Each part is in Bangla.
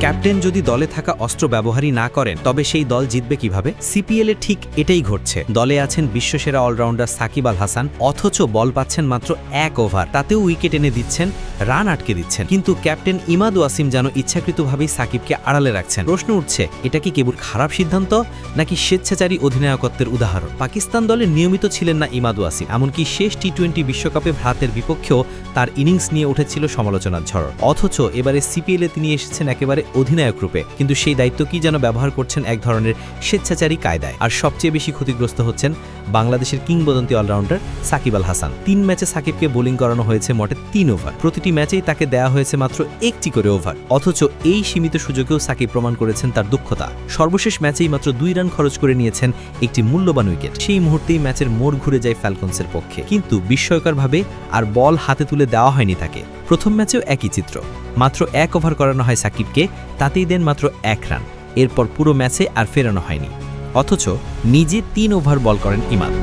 ক্যাপ্টেন যদি দলে থাকা অস্ত্র ব্যবহারই না করেন তবে সেই দল জিতবে কিভাবে? সিপিএল এ ঠিক এটাই ঘটছে। দলে আছেন বিশ্বসেরা অলরাউন্ডার সাকিব আল হাসান, অথচ বল পাচ্ছেন মাত্র 1 ওভার, তাতেও উইকেট এনে দিচ্ছেন, রান আটকে দিচ্ছেন। কিন্তু ক্যাপ্টেন ইমাদ ওয়াসিম যেন ইচ্ছাকৃতভাবেই সাকিবকে আড়ালে রাখছেন। প্রশ্ন উঠছে, এটা কি কেবল খারাপ সিদ্ধান্ত নাকি স্বেচ্ছাচারী অধিনায়কত্বের উদাহরণ? পাকিস্তান দলে নিয়মিত ছিলেন না ইমাদ ওয়াসিম, এমনকি শেষ টি-20 বিশ্বকাপে ভারতের বিপক্ষেও তার ইনিংস নিয়ে উঠেছিল সমালোচনার ঝড়। অথচ এবারে সিপিএল এ তিনি এসেছেন একেবারে অধিনায়ক রূপে, কিন্তু সেই দায়িত্ব কি যেন ব্যবহার করছেন এক ধরনের স্বেচ্ছাচারী কায়দায়। আর সবচেয়ে বেশি ক্ষতিগ্রস্ত হচ্ছেন বাংলাদেশের কিংবদন্তি অলরাউন্ডার সাকিব আল হাসান। 3 ম্যাচে সাকিবকে বোলিং করানো হয়েছে মোটে 3 ওভার, প্রতিটি ম্যাচেই তাকে দেয়া হয়েছে মাত্র 1টি করে ওভার। অথচ এই সীমিত সুযোগেও সাকিব প্রমাণ করেছেন তার দক্ষতা। সর্বশেষ ম্যাচেই মাত্র 2 রান খরচ করে নিয়েছেন একটি মূল্যবান উইকেট। সেই মুহূর্তেই ম্যাচের মোড় ঘুরে যায় ফ্যালকনসের পক্ষে, কিন্তু বিস্ময়করভাবে আর বল হাতে তুলে দেওয়া হয়নি তাকে। প্রথম ম্যাচেও একই চিত্র, মাত্র 1 ওভার করানো হয় সাকিবকে, তাতেই দেন মাত্র 1 রান। এরপর পুরো ম্যাচে আর ফেরানো হয়নি, অথচ নিজে 3 ওভার বল করেন ইমাদ।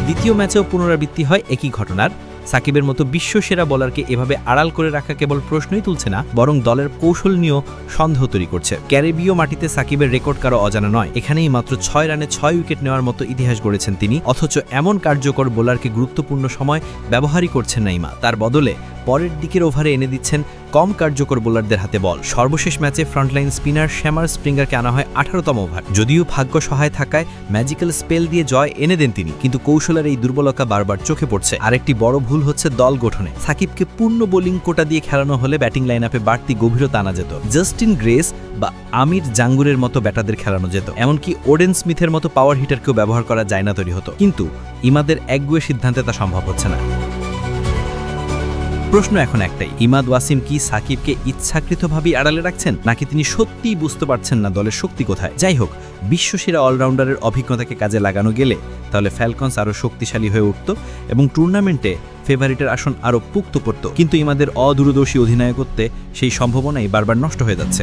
দ্বিতীয় ম্যাচেও পুনরাবৃত্তি হয় একই ঘটনার। সাকিবের মতো বিশ্বসেরা বোলারকে এভাবে আড়াল করে রাখা কেবল প্রশ্নই তুলছে না, বরং দলের কৌশল নিয়েও সন্দেহ তৈরি করছে। ক্যারিবীয় মাটিতে সাকিবের রেকর্ড কারো অজানা নয়। এখানেই মাত্র 6 রানে 6 উইকেট নেওয়ার মতো ইতিহাস গড়েছেন তিনি, অথচ এমন কার্যকর বোলারকে গুরুত্বপূর্ণ সময় ব্যবহারই করছেন না ইমাদ। তার বদলে পরের দিকের ওভারে এনে দিচ্ছেন কম কার্যকর বোলারদের হাতে বল। সর্বশেষ ম্যাচে ফ্রন্টলাইন স্পিনার শ্যামার স্প্রিঙ্গারকে আনা হয় 18তম ওভার। যদিও ভাগ্য সহায় থাকায় ম্যাজিক্যাল স্পেল দিয়ে জয় এনে দেন তিনি, কিন্তু কৌশলের এই দুর্বলতা বারবার চোখে পড়ছে। আরেকটি বড় ভুল হচ্ছে দল গঠনে। সাকিবকে পূর্ণ বোলিং কোটা দিয়ে খেলানো হলে ব্যাটিং লাইন আপে বাড়তি গভীরতা আনা যেত। জাস্টিন গ্রেস বা আমির জাঙ্গুরের মতো ব্যাটারদের খেলানো যেত, এমনকি ওডেন স্মিথের মতো পাওয়ার হিটারকেও ব্যবহার করা যায় না তৈরি হতো। কিন্তু ইমাদের একগুয়ে সিদ্ধান্তে তা সম্ভব হচ্ছে না। প্রশ্ন এখন একটাই, ইমাদ ওয়াসিম কি সাকিবকে ইচ্ছাকৃতভাবেই আড়ালে রাখছেন, নাকি তিনি সত্যিই বুঝতে পারছেন না দলের শক্তি কোথায়? যাই হোক, বিশ্বসেরা অলরাউন্ডারের অভিজ্ঞতাকে কাজে লাগানো গেলে তাহলে ফ্যালকনস আরও শক্তিশালী হয়ে উঠত এবং টুর্নামেন্টে ফেভারিটের আসন আরও পুক্ত করত। কিন্তু ইমাদের অদূরদর্শী অধিনায়কত্বে সেই সম্ভাবনাই বারবার নষ্ট হয়ে যাচ্ছে।